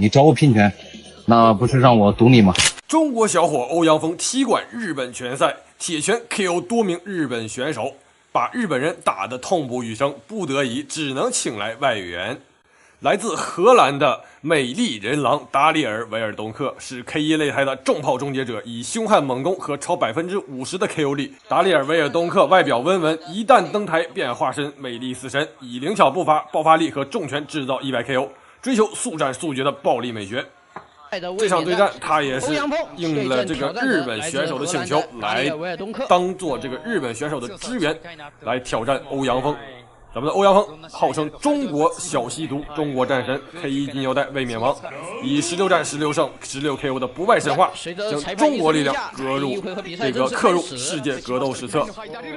你找我拼拳，那不是让我赌你吗？中国小伙欧阳锋踢馆日本拳赛，铁拳 KO 多名日本选手，把日本人打得痛不欲生，不得已只能请来外援。来自荷兰的美丽人狼达里尔·维尔东克是 K1 擂台的重炮终结者，以凶悍猛攻和超50%的 KO 力。达里尔·维尔东克外表温文，一旦登台便化身美丽死神，以灵巧步伐、爆发力和重拳制造意外 KO， 追求速战速决的暴力美学。这场对战，他也是应了这个日本选手的请求，来当做这个日本选手的支援，来挑战欧阳锋。咱们的欧阳锋号称中国小吸毒、中国战神 K1 金腰带卫冕王，以16战16胜16 KO 的不败神话，将中国力量刻入世界格斗史册，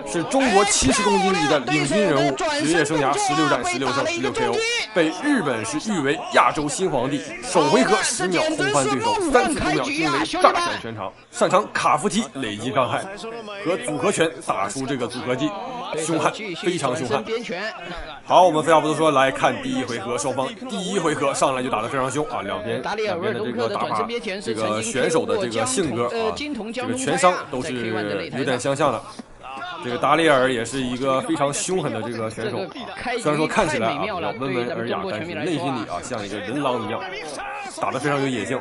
是中国70公斤级的领军人物，职业生涯16战16胜16 KO， 被日本是誉为亚洲新皇帝。首回合10秒轰翻对手，3次5秒惊雷炸响全场，擅长卡夫踢累积伤害和组合拳打出这个组合技，凶悍，非常凶悍。好，我们废话不多说，来看第一回合，双方第一回合上来就打得非常凶啊，两边的这个打法，这个选手的这个性格啊，这个拳商都是有点相像的。这个达里尔也是一个非常凶狠的这个选手，虽然说看起来啊比较温文尔雅，但是内心里啊像一个人狼一样，打得非常有野性。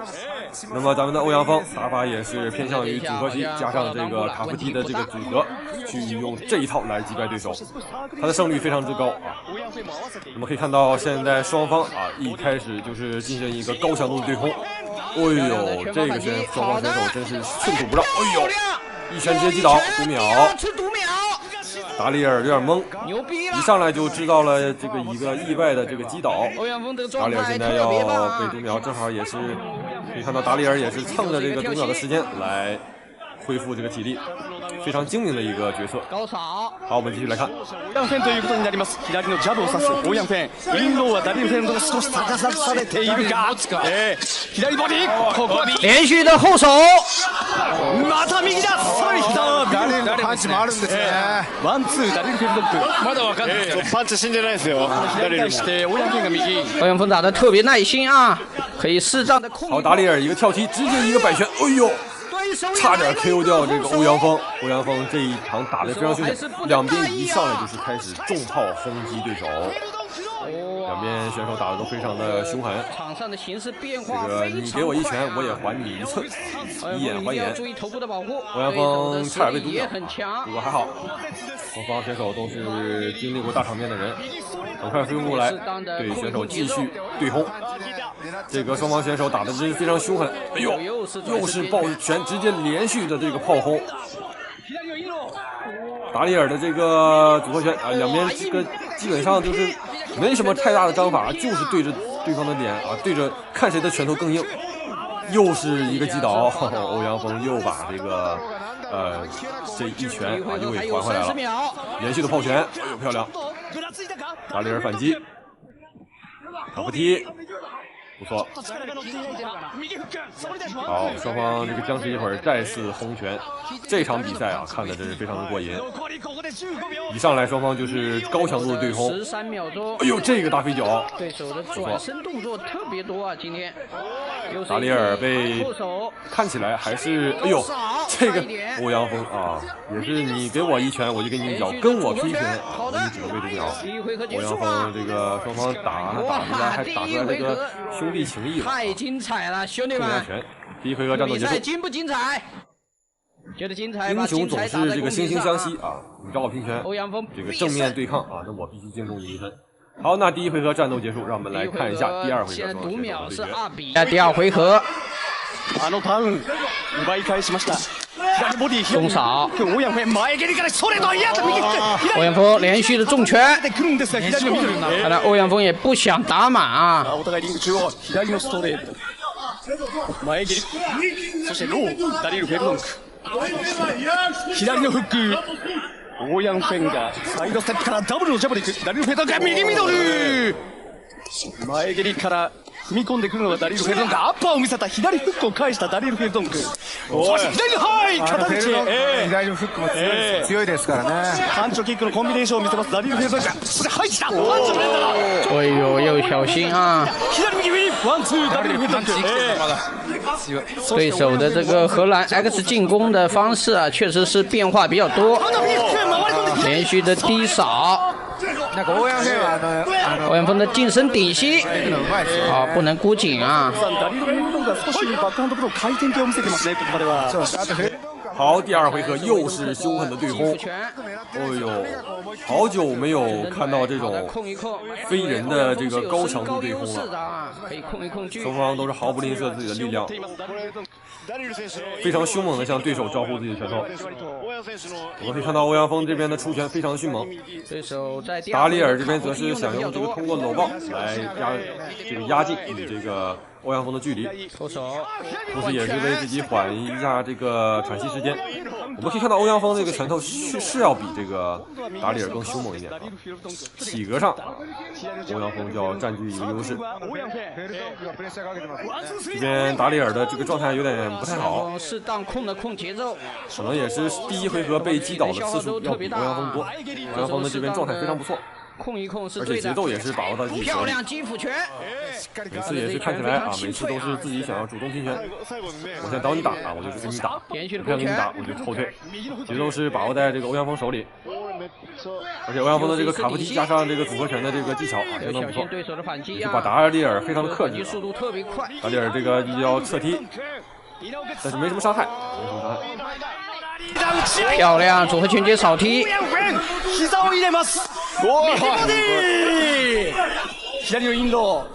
那么咱们的欧阳锋打法也是偏向于组合技加上这个卡夫踢的这个组合，去用这一套来击败对手，他的胜率非常之高啊。我们可以看到现在双方啊一开始就是进行一个高强度的对轰，哎呦，这个双方选手真是寸土不让，哎呦，一拳直接击倒，5秒。达里尔有点懵，一上来就知道了这个一个意外的这个击倒。达里尔现在要被读秒，正好也是可以看到达里尔也是蹭着这个读秒的时间来恢复这个体力，非常精明的一个角色。好，我们继续来看。欧陽フェンということになります。左のジャブを刺す欧陽フェン。インローはダリルフェンと少し高さされているが、左ボディ、ここは連續的後手。また右だ。さらに左。ダリルのパンチもあるんですね。ワンツーダリルフェンドッグ。まだわかんない。パンチ死んでないですよ。左対して欧陽フェンが右。欧阳锋打得特别耐心啊，可以适当的控制。好，达里尔一个跳踢，直接一个摆拳，哎呦！差点 KO 掉这个欧阳锋。欧阳锋这一场打得非常凶险，两边一上来就是开始重炮轰击对手，两边选手打得都非常的凶狠。场上的形势变化这个你给我一拳，我也还你一寸，以眼还眼。注意头部的保护。欧阳锋差点被毒秒，不过还好，双方选手都是经历过大场面的人，很快恢复过来，对选手继续对轰。这个双方选手打的是非常凶狠，哎呦，又是爆拳，直接连续的这个炮轰。达里尔的这个组合拳啊，两边这个基本上就是没什么太大的章法，就是对着对方的脸啊，对着看谁的拳头更硬。又是一个击倒，欧阳锋又把这个这一拳啊又给还回来了，连续的炮拳，哎呦漂亮！达里尔反击，卡夫踢。不错，好，双方这个僵持一会儿，再次轰拳。这场比赛啊，看的真是非常的过瘾。一上来双方就是高强度的对轰，13秒钟。哎呦，这个大飞脚，对手的转身动作特别多啊，今天。达里尔被看起来还是，哎呦，这个欧阳锋啊，也是你给我一拳，我就给你一脚，跟我 K 拳啊，那你只能被读秒。欧阳锋这个双方打出来，还打出来这个兄弟情谊了，太精彩了，兄弟们！第一回合战斗结束，精不精彩？觉得精彩吧？英雄总是这个惺惺相惜啊！你找我拼拳，欧阳锋这个正面对抗啊，那我必须敬重你一分。好，那第一回合战斗结束，让我们来看一下第二回合。现在读秒是2比。第二回合，あのターン奪い返しました。左ボディ中扫。欧陽フェン前蹴りからそれといや右手。欧陽锋连续的重拳。看来欧陽锋也不想打满啊。お互いリング中央左のストレート。前蹴り。そしてローダリルフェルドンク。左のフック。欧陽フェンがサイドステップからダブルのジャブでいく。ダリルフェンドンク右ミドル。前蹴りから踏み込んでくるのがダリル・フェルドンク。アッパーを見せた左フックを返したダリル・フェルドンク。そして左のはい肩口。左のフックも強いですからね。パンチョキックのコンビネーションを見せますダリル・フェルドンク。そして入った。パンチョ連打。哎呦，要小心啊！左右ウィンワンツーダリル・フェルドンク。对手的这个荷兰 X 进攻的方式啊，确实是变化比较多，连续的低扫。なんか欧陽菲は欧阳锋的近身顶膝，啊，不能箍紧啊。ダリル・フェルドンクが少しバックハンドブロー回転系を見せてますね。ここまでは。好，第二回合又是凶狠的对轰。哎呦，好久没有看到这种飞人的这个高强度对轰了。双方都是毫不吝啬自己的力量，非常凶猛的向对手招呼自己的拳头。我们可以看到欧阳锋这边的出拳非常的迅猛，达里尔这边则是想用这个通过搂抱来压近与这个欧阳锋的距离，同时也是为自己缓一下这个喘息时间。我们可以看到欧阳锋这个拳头是要比这个达里尔更凶猛一点啊，体格上欧阳锋就要占据一个优势。这边达里尔的这个状态有点不太好，适当控节奏，可能也是第一回合被击倒的次数要比欧阳锋多。欧阳锋的这边状态非常不错。控一控是而且节奏也是把握到自己手里。漂亮基辅拳，每次也是看起来啊，每次都是自己想要主动拼拳。我先找你打啊，我就是跟你打；我想跟你打，我就后退。节奏是把握在这个欧阳锋手里。而且欧阳锋的这个卡夫踢加上这个组合拳的这个技巧啊，相当不错。也是把达里尔非常的克制。速度特别快。达里尔这个一要侧踢，但是没什么伤害，漂亮，组合拳接扫踢。膝を入れます。右ボディ。左のインロー。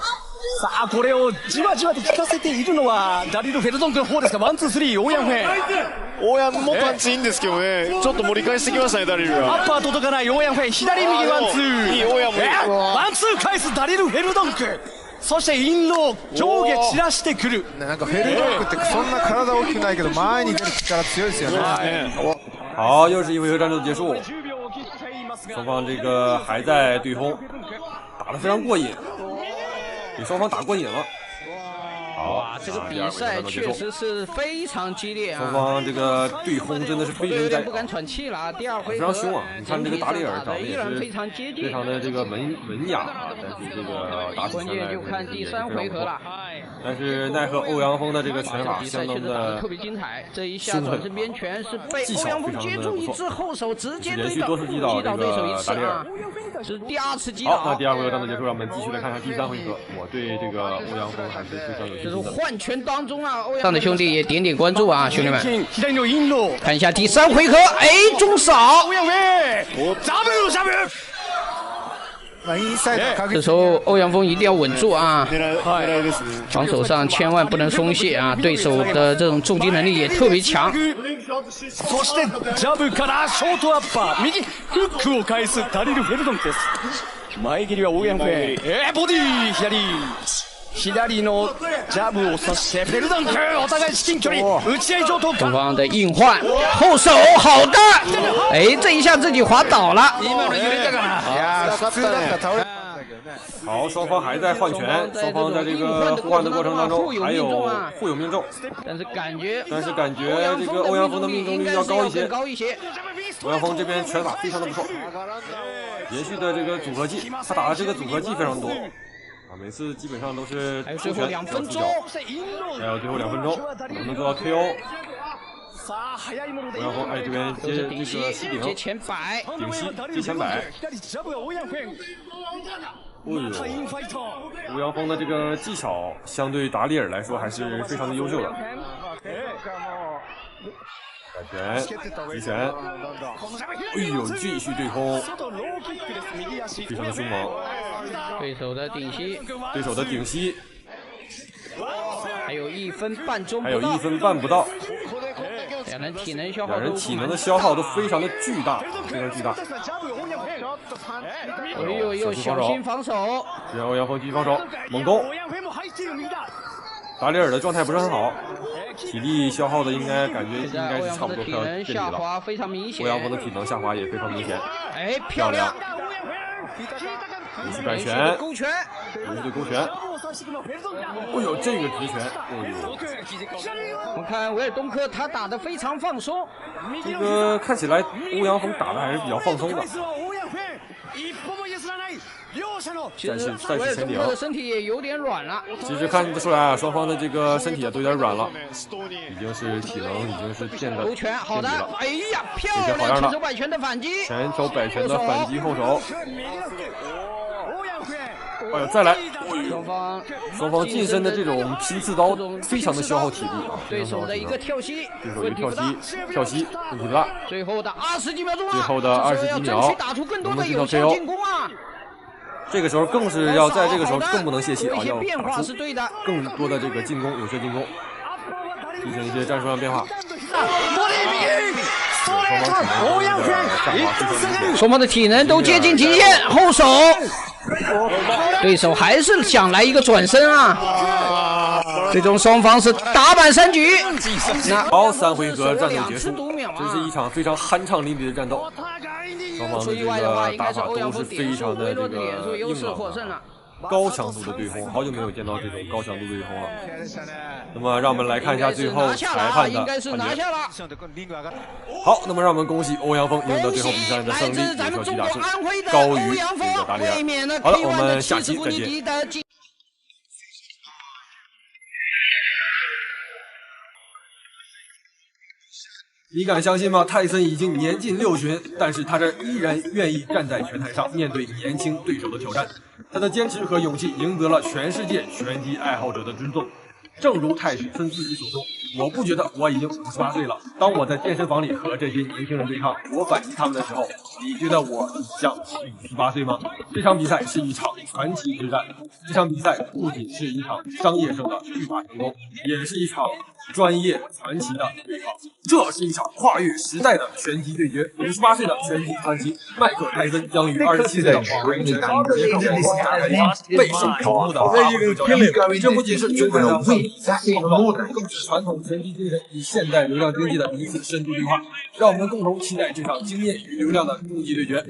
さあこれをじわじわと効かせているのはダリル・フェルドンクの方ですが、ワンツースリー、オーヤンフェン。オーヤンもパンチいいんですけどね、ちょっと盛り返してきましたね、ダリルが。アッパー届かないオーヤンフェン、左右ワンツー。いいオーヤンもいい。ワンツー返すダリル・フェルドンク。そしてインロー上下散らしてくる。なんかフェルドンクってそんな体大きくないけど前に出る力強いですよね。好，又是一回合战斗结束，双方这个还在对轰，打得非常过瘾，给双方打过瘾了。好，这个比赛确实是非常激烈啊！双方这个对轰真的是非常不敢喘气了啊！第二回合非常凶啊！你看这个达里尔长得也是非常接近，非常的这个文雅啊，但是这个打起拳来就看第三回合了。但是奈何欧阳锋的这个拳法相当的特别精彩，这一下转身边拳是被欧阳锋接住一只后手，直接连续多次击倒这个达里尔，是第二次击倒。好，那第二回合战斗结束，让我们继续来看看第三回合。我对这个欧阳锋还是非常有信心的。换拳当中啊，欧阳锋的兄弟也点点关注啊，兄弟们，们看一下第三回合，哎，中扫。这时候欧阳锋一定要稳住啊，防守上千万不能松懈啊，对手的这种重击能力也特别强。そしてジャブからショートアッパー、右フックを返すダリル・フェルドンクです。前蹴りはオーヤンフェン、ボディ左のジャブを刺してフェルドンク、お互い至近距離打ち合い上等。双方的硬换后手，好的，哎，这一下自己滑倒了。好，双方还在换拳，双方在这个互换的过程当中还有互有命中，但是感觉这个欧阳锋的命中率要高一些。欧阳锋这边拳法非常的不错，连续的这个组合技，他打的这个组合技非常多。每次基本上都是出拳要出脚，还有最后2分钟能不能做到 KO？ 欧阳锋这边接这个膝顶，接前摆，顶膝接前摆。欧阳锋的这个技巧相对达里尔来说还是非常的优秀的。摆拳、击拳，哎呦，继续对轰，非常的凶猛。对手的顶膝，还有1分半不到，两人体能的消耗都非常的巨大，非常巨大。小心防守，只要欧阳锋继续防守，猛攻。达里尔的状态不是很好，体力消耗的应该是差不多快要见底了。欧阳锋的体能下滑也非常明显。哎，漂亮！也是摆拳，勾拳，也是对勾拳。哎呦，这个直拳，哎呦！我们看维尔东科，他打得非常放松。这个看起来欧阳锋打的还是比较放松的。其实维尔东科的身体也有点软了。其实看得出来啊，双方的这个身体也都有点软了，已经是体能已经是变得勾拳，好的，哎呀，漂亮！前手摆拳的反击，前手摆拳的反击后手。哎呦，再来！双方近身的这种拼刺刀非常的消耗体力啊。对手的一个跳膝，对手一个跳膝，问题不大。最后的20几秒钟了，最后的20几秒，打出更多的有效进攻啊！这个时候更是要在这个时候更不能泄气啊，要变化是对的，更多的这个进攻，有效进攻，进行一些战术上变化。双方的体能都接近极限，后手，对手还是想来一个转身啊！最终双方是打板3局。好，3回合战斗结束，这是一场非常酣畅淋漓的战斗。双方的这个打法都是非常的这个硬朗。高强度的对轰，好久没有见到这种高强度对轰了。那么，让我们来看一下最后裁判的判决。好，那么让我们恭喜欧阳锋赢得最后比赛的胜利，有效击打数高于这个达里尔。好了，我们下期再见。你敢相信吗？泰森已经年近60，但是他这依然愿意站在拳台上面对年轻对手的挑战。他的坚持和勇气赢得了全世界拳击爱好者的尊重。正如泰森自己所说，我不觉得我已经58岁了。当我在健身房里和这些年轻人对抗，我反击他们的时候，你觉得我像58岁吗？这场比赛是一场传奇之战。这场比赛不仅是一场商业上的巨大成功，也是一场专业传奇的对抗。这是一场跨越时代的拳击对决。58岁的拳击传奇迈克泰森将与27岁的保罗拳结合备受瞩目的大会较量。这不仅是拳台上更是传统拳击精神与现代流量经济的一次深度对话。让我们共同期待这场经验与流量的终极对决。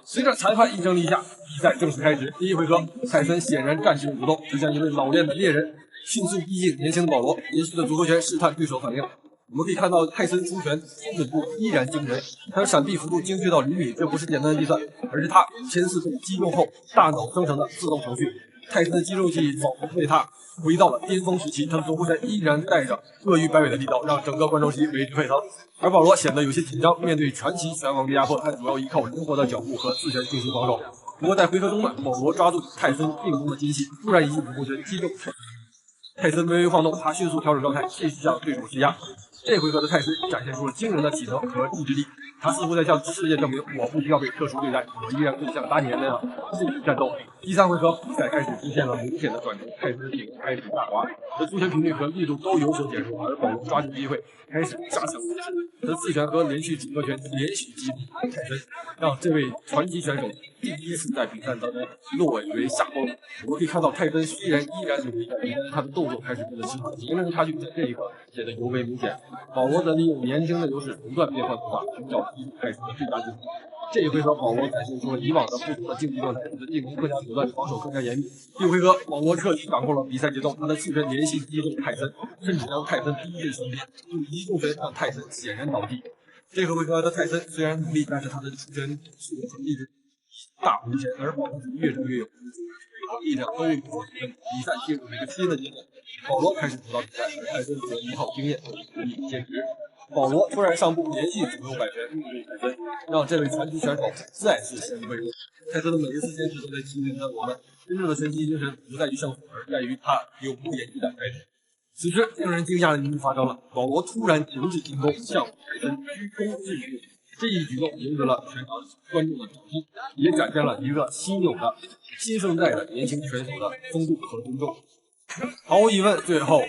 随着裁判一声令下，比赛正式开始。第一回合，泰森显然战术主动，就像一位老练的猎人，迅速逼近年轻的保罗，连续的组合拳试探对手反应。我们可以看到泰森出拳精准度依然惊人，他的闪避幅度精确到厘米，这不是简单的计算，而是他前4度击中后大脑生成的自动程序。泰森的肌肉记忆仿佛为他回到了巅峰时期，他的组合拳依然带着恶语摆尾的力道，让整个观众席为之沸腾。而保罗显得有些紧张，面对传奇拳王的压迫，他主要依靠灵活的脚步和自拳进行防守。不过在回合中呢，保罗抓住泰森进攻的间隙，突然一记组合拳击中泰森微微晃动，他迅速调整状态，继续向对手施压。这回合的泰森展现出了惊人的体能和意志力，他似乎在向世界证明，我不需要被特殊对待，我依然可以像当年那样继续战斗。第3回合，比赛开始出现了明显的转折，泰森的体能开始下滑，他的出拳频率和力度都有所减弱，而保罗抓住机会开始加强攻势，他的自拳和连续组合拳连续击中泰森，让这位传奇选手第一次在比赛当中落尾为下风。我们可以看到泰森虽然依然努力，但是他的动作开始变得轻缓，年龄差距在这一刻显得尤为明显。保罗则利用年轻的优势不断变换步伐，寻找击中泰森的最大进步。这一回合，保罗展现出了以往的不同的竞技状态，他的进攻更加果断，防守更加严密。第5回合，保罗彻底掌控了比赛节奏，他的刺拳连续击中泰森，甚至让泰森第一阵生变，用一重拳让泰森显然倒地。这个回合的泰森虽然努力，但是他的出拳速度和力度大无前，而保罗是越战越有，力量都有所提升。比赛进入了一个新的阶段，保罗开始主导比赛，而泰森则依靠经验和努力坚持。保罗突然上步，连续左右摆拳应对泰森，让这位传奇选手再次陷入被动。泰森的每一次坚持都在提醒着我们，真正的拳击精神不在于胜负，而在于他永不言弃的开始。此时，令人惊讶的一幕发生了，保罗突然停止进攻，向泰森鞠躬致意。这一举动赢得了全场观众的掌声，也展现了一个新生代的年轻选手的风度和尊重。毫无疑问，最后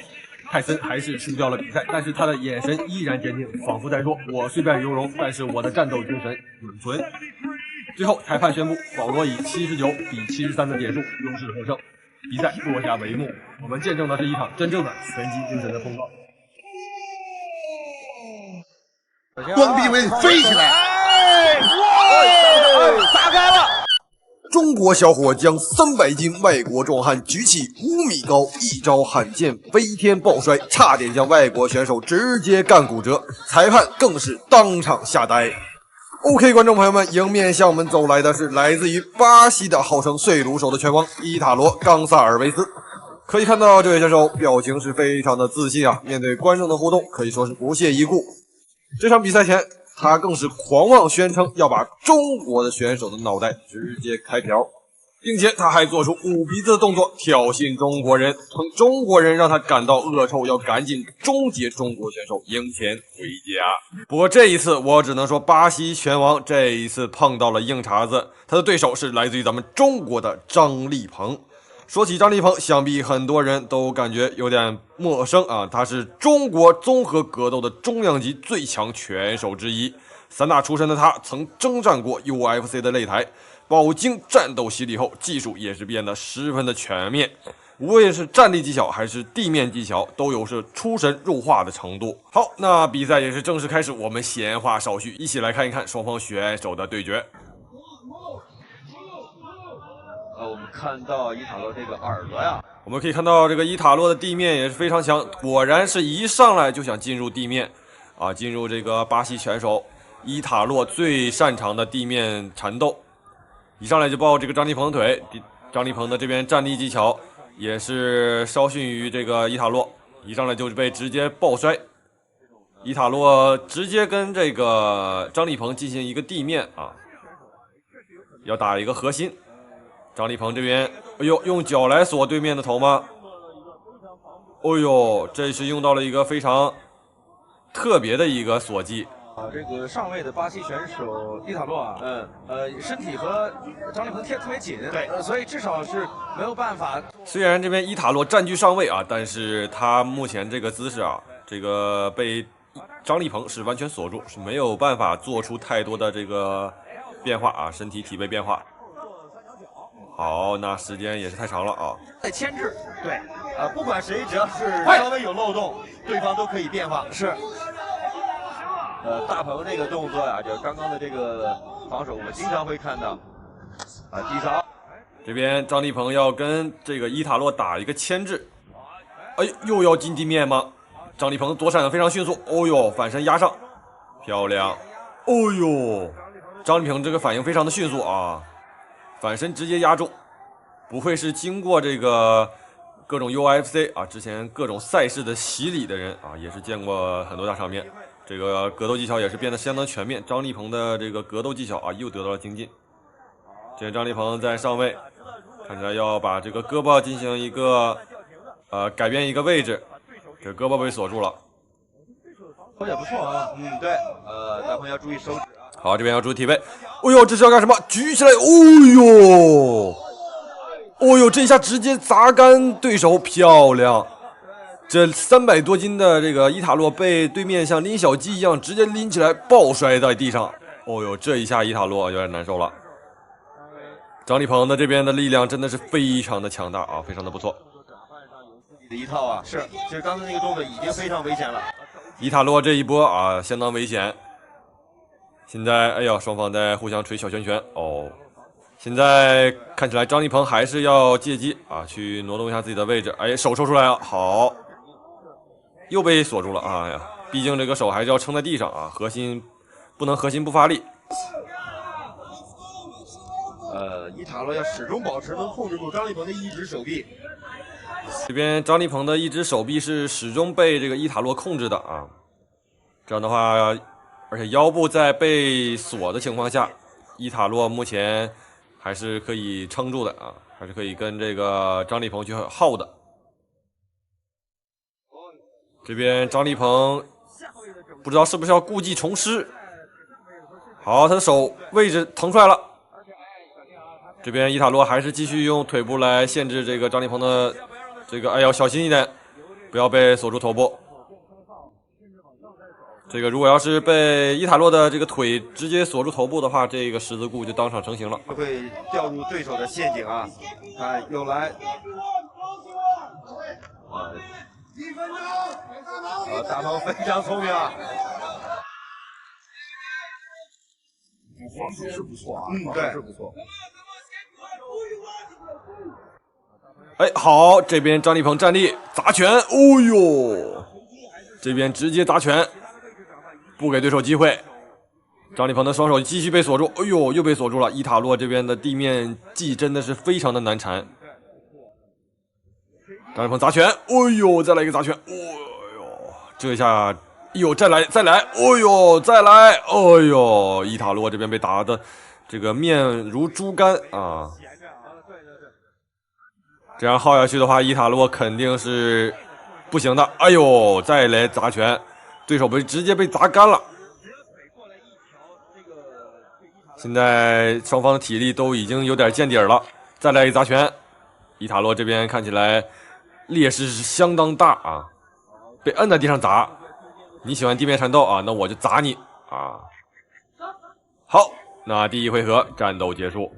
泰森还是输掉了比赛，但是他的眼神依然坚定，仿佛在说：“我虽败犹荣，但是我的战斗精神永存。”最后，裁判宣布，保罗以79比73的点数优势获胜，比赛落下帷幕。我们见证的是一场真正的拳击精神的风暴。光臂为飞起来，撒开了。中国小伙将300斤外国壮汉举起5米高，一招罕见飞天抱摔，差点将外国选手直接干骨折，裁判更是当场吓呆。OK， 观众朋友们，迎面向我们走来的是来自于巴西的号称碎炉手的拳王伊塔罗·冈萨尔维斯。可以看到这位选手表情是非常的自信啊，面对观众的互动可以说是不屑一顾。这场比赛前，他更是狂妄宣称要把中国的选手的脑袋直接开瓢，并且他还做出捂鼻子的动作，挑衅中国人，称中国人让他感到恶臭，要赶紧终结中国选手，赢钱回家。不过这一次，我只能说巴西拳王这一次碰到了硬茬子，他的对手是来自于咱们中国的张立鹏。说起张立鹏，想必很多人都感觉有点陌生啊。他是中国综合格斗的中量级最强拳手之一，散打出身的他曾征战过 UFC 的擂台，饱经战斗洗礼后，技术也是变得十分的全面，无论是站立技巧还是地面技巧，都有是出神入化的程度。好，那比赛也是正式开始，我们闲话少叙，一起来看一看双方选手的对决。我们看到伊塔洛这个耳朵呀，我们可以看到这个伊塔洛的地面也是非常强，果然是一上来就想进入地面啊，进入这个巴西拳手伊塔洛最擅长的地面缠斗，一上来就抱这个张立鹏的腿，张立鹏的这边站立技巧也是稍逊于这个伊塔洛，一上来就被直接抱摔，伊塔洛直接跟这个张立鹏进行一个地面啊，要打一个核心。张立鹏这边，哎呦，用脚来锁对面的头吗？哎呦，这是用到了一个非常特别的一个锁技。这个上位的巴西选手伊塔洛啊，身体和张立鹏贴得特别紧，对，所以至少是没有办法。虽然这边伊塔洛占据上位啊，但是他目前这个姿势啊，这个被张立鹏是完全锁住，是没有办法做出太多的这个变化啊，身体体位变化。好，那时间也是太长了啊！在牵制，对，不管谁只要是稍微有漏洞，对方都可以变化。是，大鹏这个动作呀，就是刚刚的这个防守，我们经常会看到，低扫。这边张立鹏要跟这个伊塔洛打一个牵制，哎，又要进地面吗？张立鹏躲闪的非常迅速，哦呦，反身压上，漂亮，哦呦，张立鹏这个反应非常的迅速啊！反身直接压中，不愧是经过这个各种 UFC 啊，之前各种赛事的洗礼的人啊，也是见过很多大场面。这个格斗技巧也是变得相当全面。张立鹏的这个格斗技巧啊，又得到了精进。这张立鹏在上位，看起来要把这个胳膊进行一个改变一个位置，这胳膊被锁住了。也不错啊，对，大鹏要注意手指。好，这边要注意体位。哎呦，这是要干什么？举起来！哦呦，这一下直接砸干对手，漂亮！这300多斤的这个伊塔洛被对面像拎小鸡一样直接拎起来，爆摔在地上。哦呦，这一下伊塔洛有点难受了。张立鹏的这边的力量真的是非常的强大啊，非常的不错。的一套啊，是，其实刚才那个动作已经非常危险了。伊塔洛这一波啊，相当危险。现在，哎呀，双方在互相捶小拳拳哦。现在看起来张立鹏还是要借机啊，去挪动一下自己的位置。哎，手抽出来了，好，又被锁住了。哎呀，毕竟这个手还是要撑在地上啊，核心不能核心不发力。伊塔洛要始终保持能控制住张立鹏的一只手臂。这边张立鹏的一只手臂是始终被这个伊塔洛控制的啊，这样的话。而且腰部在被锁的情况下，伊塔洛目前还是可以撑住的啊，还是可以跟这个张立鹏去耗的。这边张立鹏不知道是不是要故技重施。好，他的手位置腾出来了。这边伊塔洛还是继续用腿部来限制这个张立鹏的这个，哎呦，小心一点，不要被锁住头部。这个如果要是被伊塔洛的这个腿直接锁住头部的话，这个十字固就当场成型了，会掉入对手的陷阱啊！看又来，大鹏非常聪明啊！防守是不错啊，对，是不错。哎，好，这边张立鹏站立砸拳，哦呦，这边直接砸拳，不给对手机会。张立鹏的双手继续被锁住，哎呦，又被锁住了。伊塔洛这边的地面技真的是非常的难缠。张立鹏砸拳，哎呦，再来一个砸拳，哎呦，这一下，哎呦，再来，哎呦，再来，哎呦，伊塔洛这边被打的这个面如猪肝啊。这样耗下去的话，伊塔洛肯定是不行的。哎呦，再来砸拳，对手直接被砸干了。现在双方的体力都已经有点见底了，再来一砸拳，伊塔洛这边看起来劣势是相当大啊，被摁在地上砸。你喜欢地面缠斗啊，那我就砸你啊。好，那第一回合战斗结束。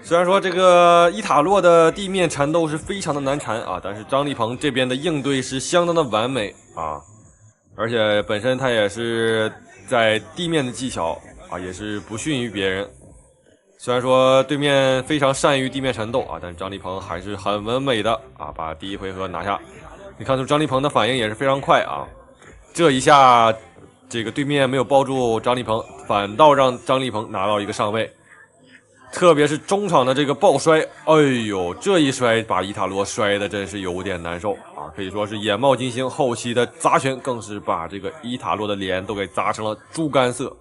虽然说这个伊塔洛的地面缠斗是非常的难缠啊，但是张立鹏这边的应对是相当的完美啊，而且本身他也是在地面的技巧啊，也是不逊于别人。虽然说对面非常善于地面缠斗啊，但是张立鹏还是很完美的啊，把第一回合拿下。你看出张立鹏的反应也是非常快啊，这一下这个对面没有包住张立鹏，反倒让张立鹏拿到一个上位。特别是中场的这个抱摔，哎呦，这一摔把伊塔洛摔的真是有点难受啊，可以说是眼冒金星。后期的砸拳更是把这个伊塔洛的脸都给砸成了猪肝色。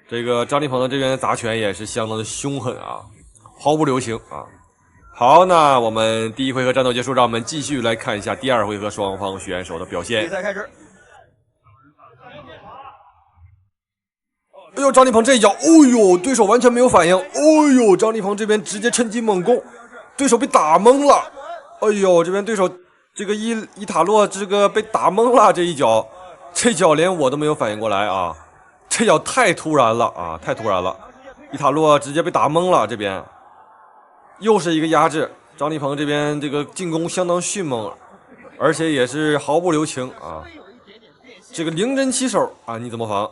这个张立鹏的这边砸拳也是相当的凶狠啊，毫不留情啊。好，那我们第一回合战斗结束，让我们继续来看一下第二回合双方选手的表现。比赛开始。哎呦，张立鹏这一脚，哦呦，对手完全没有反应。哦呦，张立鹏这边直接趁机猛攻，对手被打懵了。哎呦，这边对手这个伊塔洛这个被打懵了，这一脚，这脚连我都没有反应过来啊，这脚太突然了啊，太突然了。伊塔洛直接被打懵了，这边又是一个压制。张立鹏这边这个进攻相当迅猛，而且也是毫不留情啊，这个灵针起手啊，你怎么防？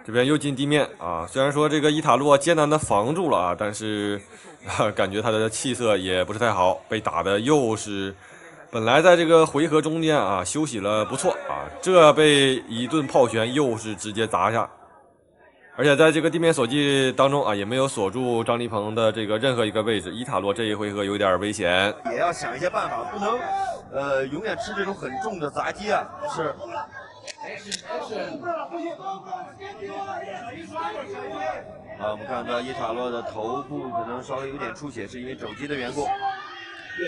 这边又进地面啊，虽然说这个伊塔洛艰难的防住了啊，但是感觉他的气色也不是太好，被打的又是本来在这个回合中间啊休息了不错啊，这被一顿炮拳又是直接砸下，而且在这个地面锁技当中啊也没有锁住张立鹏的这个任何一个位置，伊塔洛这一回合有点危险，也要想一些办法，不能永远吃这种很重的砸击啊，是。我们看到伊塔洛的头部可能稍微有点出血，是因为肘击的缘故，又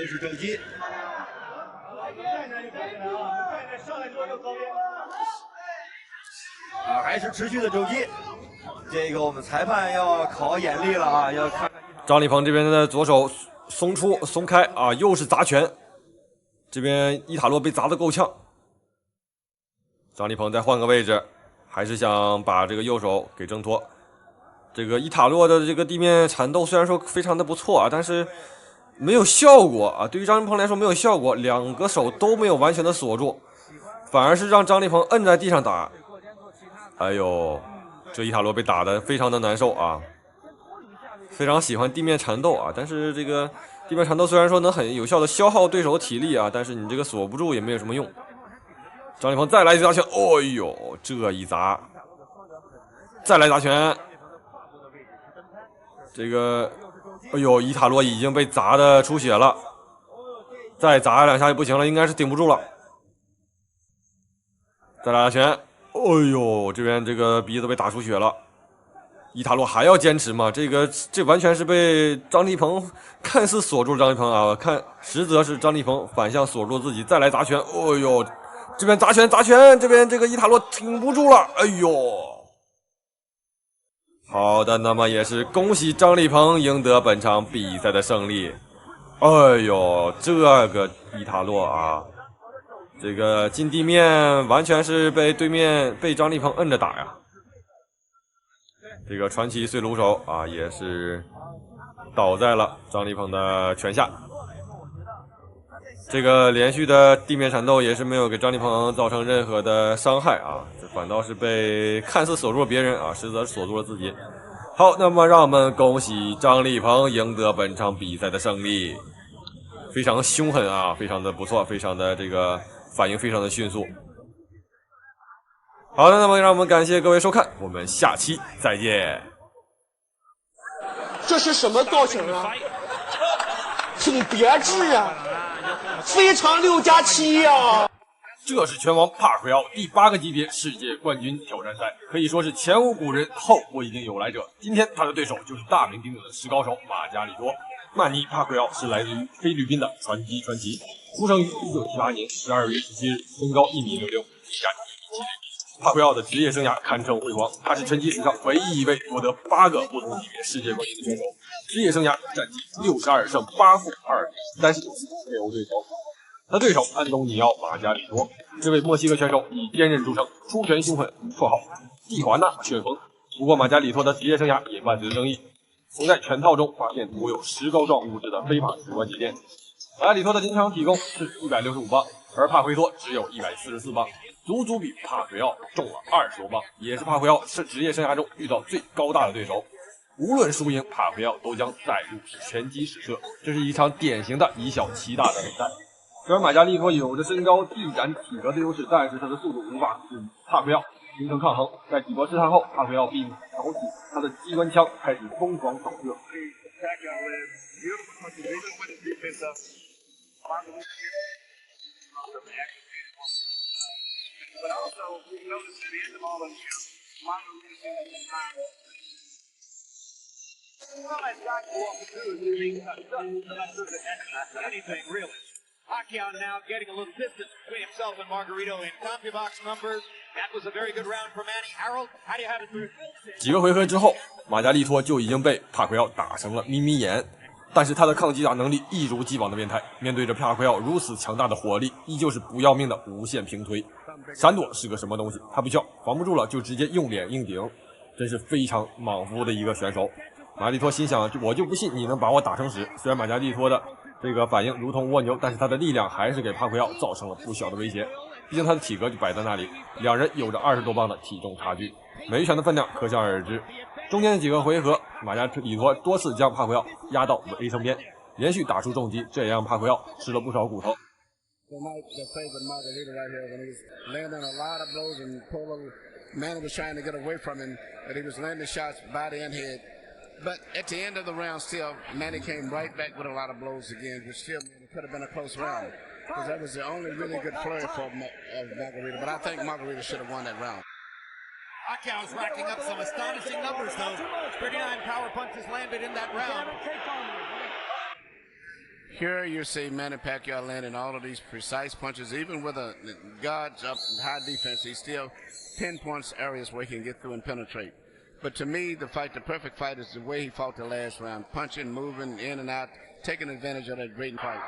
是肘击。还是持续的肘击，这个我们裁判要考眼力了啊，要看。张立鹏这边的左手松开啊，又是砸拳，这边伊塔洛被砸得够呛。张立鹏再换个位置，还是想把这个右手给挣脱。这个伊塔洛的这个地面缠斗虽然说非常的不错啊，但是没有效果啊。对于张立鹏来说没有效果，两个手都没有完全的锁住，反而是让张立鹏摁在地上打。哎呦，这伊塔洛被打得非常的难受啊。非常喜欢地面缠斗啊，但是这个地面缠斗虽然说能很有效的消耗对手的体力啊，但是你这个锁不住也没有什么用。张立鹏再来一砸拳，哦呦，这一砸，再来砸拳，这个，哎呦，伊塔洛已经被砸的出血了，再砸两下就不行了，应该是顶不住了。再来砸拳，哎呦，这边这个鼻子被打出血了。伊塔洛还要坚持吗？这完全是被张立鹏看似锁住了张立鹏啊，实则是张立鹏反向锁住自己，再来砸拳，哦呦。这边砸拳，这边这个伊塔洛挺不住了，哎呦！好的，那么也是恭喜张立鹏赢得本场比赛的胜利。哎呦，这个伊塔洛啊，这个进地面完全是被张立鹏摁着打呀。这个传奇碎炉手啊，也是倒在了张立鹏的拳下。这个连续的地面缠斗也是没有给张立鹏造成任何的伤害啊，反倒是被看似锁住了别人啊，实则锁住了自己。好，那么让我们恭喜张立鹏赢得本场比赛的胜利，非常凶狠啊，非常的不错，非常的这个反应非常的迅速。好的，那么让我们感谢各位收看，我们下期再见。这是什么造型啊？挺别致啊，非常6+7呀。这是拳王帕奎奥第8个级别世界冠军挑战赛，可以说是前无古人后不一定有来者。今天他的对手就是大名鼎鼎的石膏手马加里多。曼尼·帕奎奥是来自于菲律宾的传奇，出生于1978年12月17日，身高1.66米，体展1.70米。帕奎奥的职业生涯堪称辉煌，他是拳击史上唯一一位夺得8个不同级别世界冠军的选手。职业生涯战绩62胜8负2比39次 KO 对手。他对手安东尼奥·马加里多，这位墨西哥选手以坚韧著称，出拳凶狠，绰号蒂华纳旋风。不过马加里多的职业生涯也伴随争议，曾在拳套中发现涂有石膏状物质的非法指关节垫。马加里多的经常体重是165磅，而帕奎托只有144磅，足足比帕奎奥重了20多磅，也是帕奎奥是职业生涯中遇到最高大的对手。无论输赢，帕奎奥都将载入拳击史册。这是一场典型的以小欺大的比赛。虽然马加利托有着身高、臂展、体格的优势，但是他的速度无法与帕奎奥形成抗衡。在几波试探后，帕奎奥并挑起他的机关枪，开始疯狂扫射。Pacquiao now getting a little distance between himself and Margarito in CompuBox numbers. That was a very good round for Manny. Harold, how do you have it through? 几个回合之后，马加利托就已经被帕奎奥打成了眯眯眼，但是他的抗击打能力一如既往的变态。面对着帕奎奥如此强大的火力，依旧是不要命的无限平推。闪躲是个什么东西？他不需要，防不住了就直接用脸硬顶，真是非常莽夫的一个选手。马利托心想，我就不信你能把我打成屎。虽然马加利托的这个反应如同蜗牛，但是他的力量还是给帕奎奥造成了不小的威胁。毕竟他的体格就摆在那里，两人有着20多磅的体重差距，每一拳的分量可想而知。中间的几个回合，马加里托多次将帕奎奥压到围城边，连续打出重击，这也让帕奎奥吃了不少骨头。But at the end of the round, still, Manny came right back with a lot of blows again, which still could have been a close round, because that was the only really good flurry for Margarito. But I think Margarito should have won that round. Pacquiao's racking up some astonishing numbers, though. 39 power punches landed in that round. Here you see Manny Pacquiao landing all of these precise punches, even with a guards up high defense. He still pinpoints areas where he can get through and penetrate. But to me, the perfect fight is the way he fought the last round, punching, moving in and out, taking advantage of that great fight.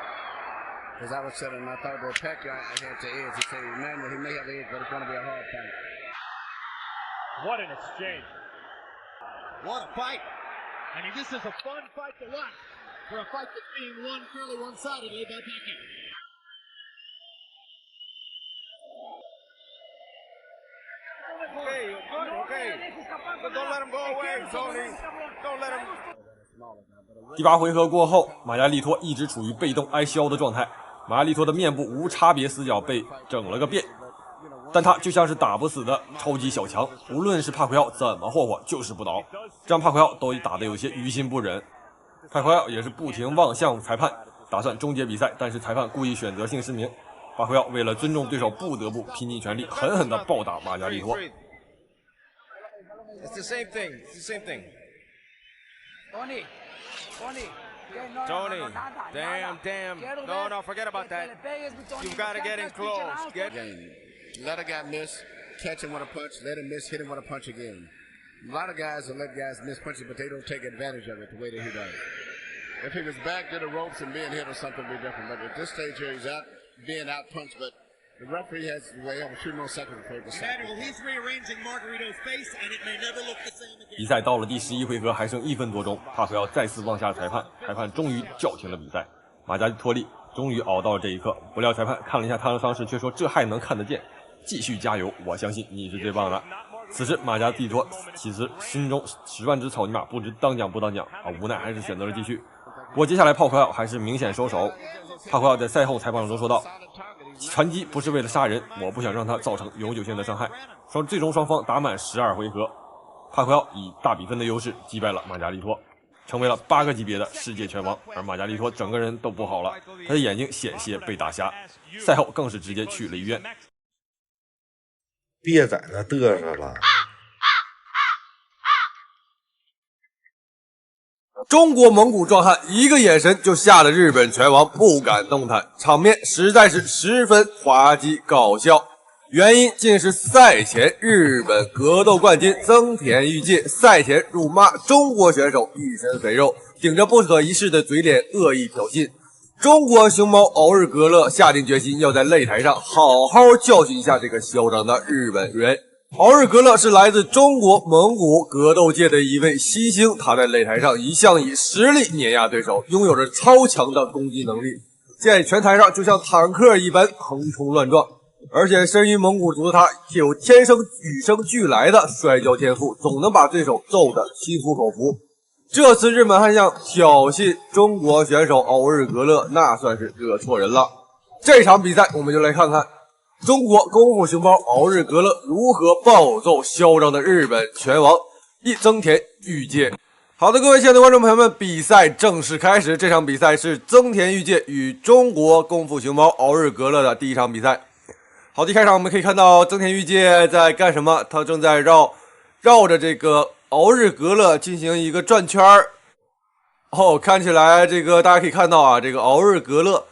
As I was saying, I thought that Pacquiao had the edge. He said, man, he may have the edge, but it's going to be a hard fight. What an exchange. What a fight. I mean, this is a fun fight to watch for a fight that's being won fairly one-sidedly by Pacquiao. Okay. But don't let him go away, Tony. Don't let him. 第8回合过后，马加利托一直处于被动挨削的状态。马加利托的面部无差别死角被整了个遍，但他就像是打不死的超级小强，无论是帕奎奥怎么霍霍，就是不倒，这让帕奎奥都打得有些于心不忍。帕奎奥也是不停望向裁判，打算终结比赛，但是裁判故意选择性失明。帕奎奥为了尊重对手，不得不拼尽全力，狠狠地暴打马加利托。It's the same thing. It's the same thing. Tony. Damn. No, forget about that. You've got to get in close. Let a guy miss, catch him with a punch, let him miss, hit him with a punch again. A lot of guys will let guys miss punches, but they don't take advantage of it the way that he does. If he was back to the ropes and being hit or something, would be different. But at this stage here, he's out being out punched, but the referee has a few more seconds before he decides. He's rearranging Margarito's face, and it may never look the same again. 比赛到了第11回合，还剩1分多钟，帕奎奥再次望向裁判，裁判终于叫停了比赛。马加托利终于熬到了这一刻，不料裁判看了一下他的伤势，却说这还能看得见，继续加油，我相信你是最棒的。此时马加利托其实心中10万只草泥马不知当讲不当讲啊，无奈还是选择了继续。不过接下来帕奎奥还是明显收手。帕奎奥在赛后采访中说道：“拳击不是为了杀人，我不想让他造成永久性的伤害。”最终双方打满12回合，帕奎奥以大比分的优势击败了马加利托，成为了8个级别的世界拳王。而马加利托整个人都不好了，他的眼睛险些被打瞎，赛后更是直接去了医院。别在那嘚瑟了。中国蒙古壮汉一个眼神就吓得日本拳王不敢动弹，场面实在是十分滑稽搞笑。原因竟是赛前日本格斗冠军增田裕介赛前辱骂中国选手一身肥肉，顶着不可一世的嘴脸恶意挑衅。中国熊猫敖日格勒下定决心要在擂台上好好教训一下这个嚣张的日本人。敖日格勒是来自中国蒙古格斗界的一位新星，他在擂台上一向以实力碾压对手，拥有着超强的攻击能力，在拳台上就像坦克一般横冲乱撞。而且身于蒙古族的他有天生与生俱来的摔跤天赋，总能把对手揍得心服口服。这次日本悍将挑衅中国选手敖日格勒，那算是惹错人了。这场比赛我们就来看看中国功夫熊猫敖日格勒如何暴揍嚣张的日本拳王增田裕介。好的，各位亲爱的观众朋友们，比赛正式开始。这场比赛是增田裕介与中国功夫熊猫敖日格勒的第一场比赛。好的，开场我们可以看到增田裕介在干什么？他正在绕着这个敖日格勒进行一个转圈儿。看起来这个大家可以看到啊，这个敖日格勒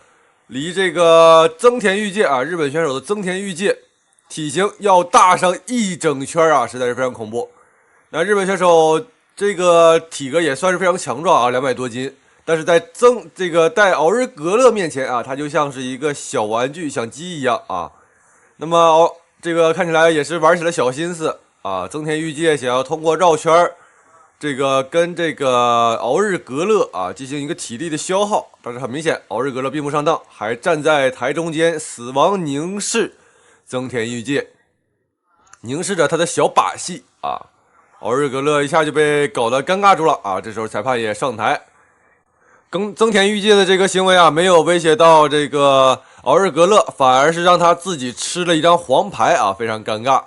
离这个增田裕介啊，日本选手的增田裕介体型要大上一整圈啊，实在是非常恐怖。那日本选手这个体格也算是非常强壮啊，200多斤，但是在在敖日格勒面前啊，他就像是一个小玩具，像鸡一样啊。那么这个看起来也是玩起了小心思啊，增田裕介想要通过绕圈这个跟这个敖日格勒啊进行一个体力的消耗，但是很明显敖日格勒并不上当，还站在台中间死亡凝视增田裕介，凝视着他的小把戏啊。敖日格勒一下就被搞得尴尬住了啊，这时候裁判也上台。增田裕介的这个行为啊，没有威胁到这个敖日格勒，反而是让他自己吃了一张黄牌啊，非常尴尬。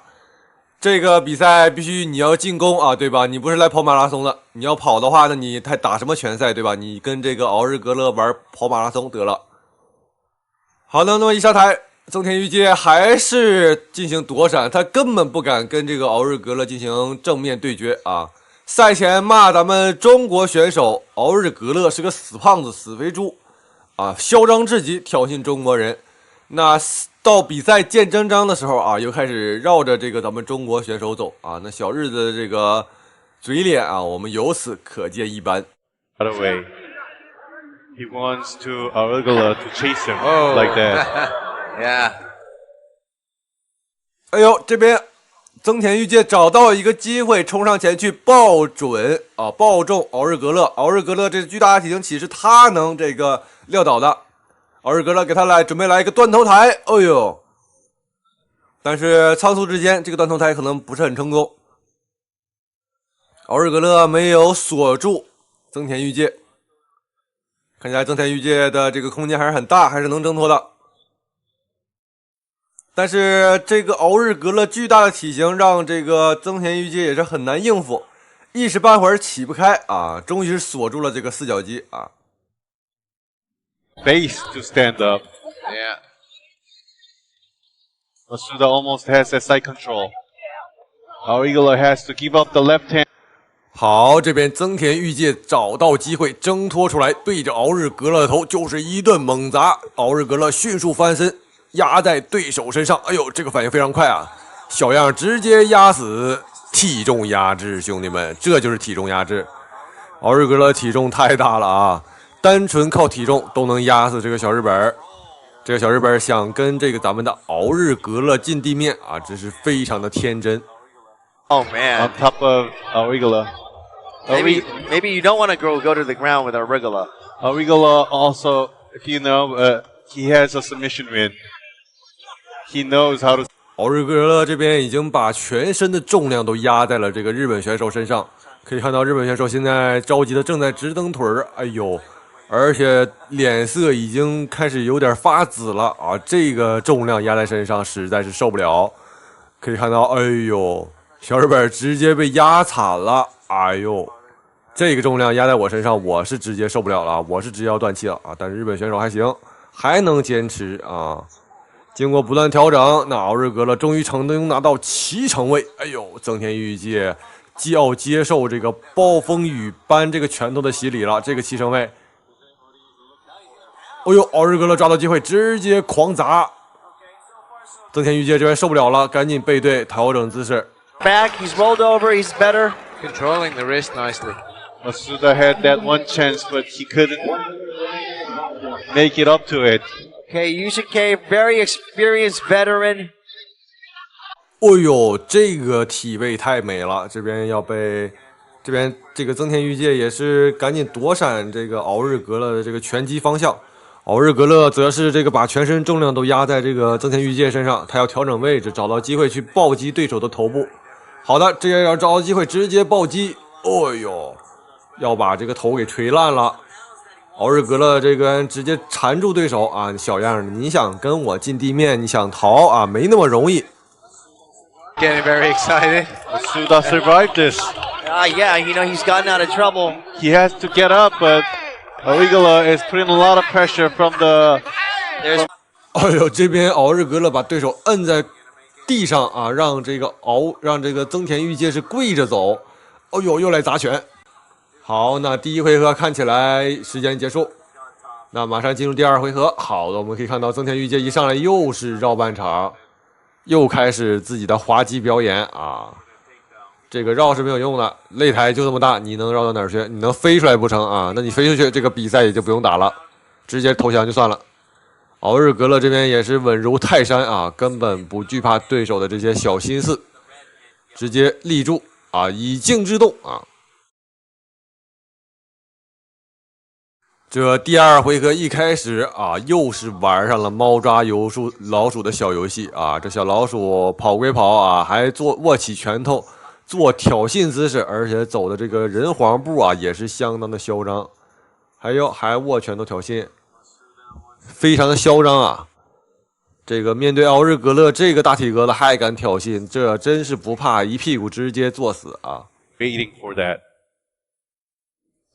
这个比赛必须你要进攻啊，对吧？你不是来跑马拉松的，你要跑的话，那你还打什么拳赛，对吧？你跟这个敖日格勒玩跑马拉松得了。好的，那么一上台，增田裕介还是进行躲闪，他根本不敢跟这个敖日格勒进行正面对决啊。赛前骂咱们中国选手敖日格勒是个死胖子、死肥猪啊，嚣张至极，挑衅中国人。那到比赛见真章的时候啊，又开始绕着这个咱们中国选手走啊，那小日子的这个嘴脸啊，我们由此可见一斑。By the way, he wants to Arugula to chase him like that. Yeah. 哎呦，这边增田裕介找到一个机会，冲上前去爆准啊，爆中敖日格勒。敖日格勒这巨大的体型岂是他能这个撂倒的？敖日格勒给他准备来一个断头台，哎呦！但是仓促之间，这个断头台可能不是很成功。敖日格勒没有锁住增田裕介，看起来增田裕介的这个空间还是很大，还是能挣脱的。但是这个敖日格勒巨大的体型让这个增田裕介也是很难应付，一时半会儿起不开啊，终于是锁住了这个四角击啊。Base to stand up. Yeah. Masuda almost has that side control. Arugula has to give up the left hand. 好，这边增田裕介找到机会挣脱出来，对着敖日格勒的头就是一顿猛砸。敖日格勒迅速翻身，压在对手身上。哎呦，这个反应非常快啊！小样直接压死，体重压制，兄弟们，这就是体重压制。敖日格勒体重太大了啊！单纯靠体重都能压死这个小日本，这个小日本想跟这个咱们的敖日格勒进地面啊，真是非常的天真。Oh man! On top of Arugula. Maybe you don't want to go to the ground with Arugula. Arugula also, he has a submission win. He knows how to. 奥日格勒这边已经把全身的重量都压在了这个日本选手身上，可以看到日本选手现在着急的正在直蹬腿儿，哎呦，而且脸色已经开始有点发紫了啊！这个重量压在身上实在是受不了。可以看到，哎呦，小日本直接被压惨了，哎呦，这个重量压在我身上，我是直接受不了了，我是直接要断气了啊！但是日本选手还行，还能坚持啊。经过不断调整，那奥日格勒终于成功拿到7成位。哎呦，增田裕介既要接受这个暴风雨般这个拳头的洗礼了，这个7成位。哎呦，奥日格勒抓到机会，直接狂砸。增田裕介这边受不了了，赶紧背对调整姿势。Back, he's rolled over, he's better. Controlling the wrist nicely. Masuda had that one chance, but he couldn't make it up to it. Okay, Yusuke, very experienced veteran. 哦呦，这个体位太美了，这边这个增田裕介也是赶紧躲闪这个奥日格勒的这个拳击方向。奥日格勒则是这个把全身重量都压在这个增田裕介身上，他要调整位置，找到机会去暴击对手的头部。好的，这也要找到机会直接暴击。哦呦，要把这个头给锤烂了。奥日格勒这个直接缠住对手啊，小样的，你想跟我进地面，你想逃啊，没那么容易。Getting very excited. Masuda survived this. Yeah, you know, he's gotten out of trouble. He has to get up, but Aurigala is putting a lot of pressure from the... 哎呦，这边奥日格勒把对手摁在地上啊，让这个增田裕介是跪着走。哦呦，又来砸拳。好，那第一回合看起来时间结束，那马上进入第2回合。好的，我们可以看到增田裕介一上来又是绕半场，又开始自己的滑稽表演啊！这个绕是没有用的，擂台就这么大，你能绕到哪儿去？你能飞出来不成啊？那你飞出去，这个比赛也就不用打了，直接投降就算了。奥日格勒这边也是稳如泰山啊，根本不惧怕对手的这些小心思，直接立住啊，以静制动啊！这第2回合一开始啊，又是玩上了猫抓老鼠的小游戏啊！这小老鼠跑归跑啊，还握起拳头做挑衅姿势，而且走的这个人皇步啊，也是相当的嚣张。还握拳头挑衅，非常的嚣张啊！这个面对奥日格勒这个大体格子还敢挑衅，这真是不怕一屁股直接坐死啊 Waiting for that.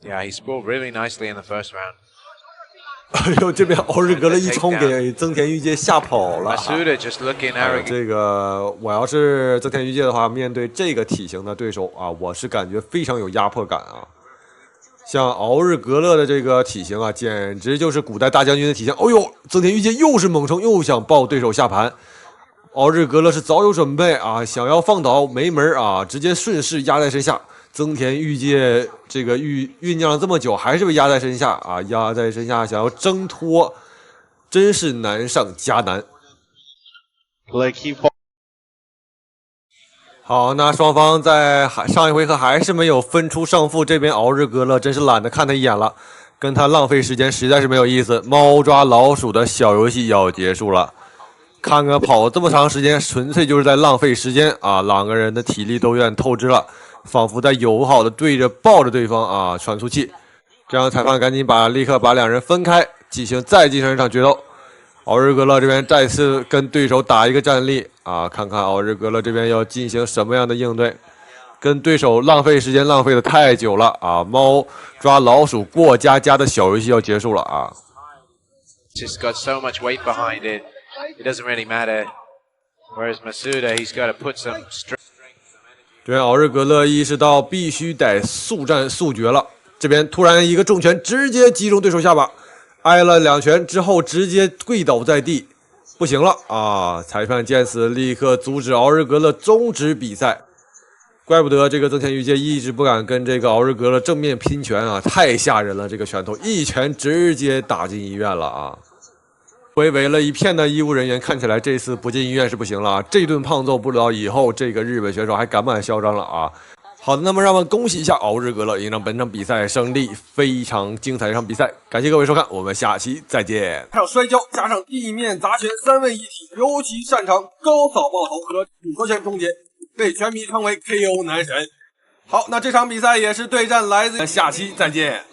Yeah, he scored really nicely in the first round. 哎呦，这边奥日格勒一冲给增田裕介吓跑了。Masuda just looking arrogant. 这个我要是增田裕介的话，面对这个体型的对手啊，我是感觉非常有压迫感啊。像奥日格勒的这个体型啊，简直就是古代大将军的体型。哦呦，增田裕介又是猛冲，又想抱对手下盘。奥日格勒是早有准备啊，想要放倒没门啊，直接顺势压在身下。增田裕介这个酝酿了这么久，还是被压在身下啊！压在身下，想要挣脱，真是难上加难。好，那双方在上一回合还是没有分出胜负。这边奥日格勒真是懒得看他一眼了，跟他浪费时间实在是没有意思。猫抓老鼠的小游戏要结束了，看个跑这么长时间，纯粹就是在浪费时间啊！两个人的体力都有点透支了。仿佛在友好的抱着对方啊，喘粗气。这样裁判赶紧立刻把两人分开，再进行一场决斗。奥日格勒这边再次跟对手打一个站立啊，看看奥日格勒这边要进行什么样的应对。跟对手浪费时间浪费的太久了啊！猫抓老鼠过家家的小游戏要结束了啊。Just got so much weight behind it, it doesn't really matter. Whereas Masuda, he's got to put some strength. 这边奥日格勒意识到必须得速战速决了，这边突然一个重拳直接击中对手下巴，挨了2拳之后直接跪倒在地，不行了啊！裁判见此立刻阻止奥日格勒终止比赛。怪不得这个增田裕介一直不敢跟这个奥日格勒正面拼拳啊，太吓人了！这个拳头一拳直接打进医院了啊！围了一片的医务人员，看起来这次不进医院是不行了啊！这顿胖揍不知道以后这个日本选手还敢不敢嚣张了啊！好的，那么让我们恭喜一下奥日格勒赢得本场比赛胜利，非常精彩的一场比赛。感谢各位收看，我们下期再见。还有摔跤加上地面砸拳3位一体，尤其擅长高扫爆头和组合拳终结，被拳迷称为 KO 男神。好，那这场比赛也是对战来自，下期再见。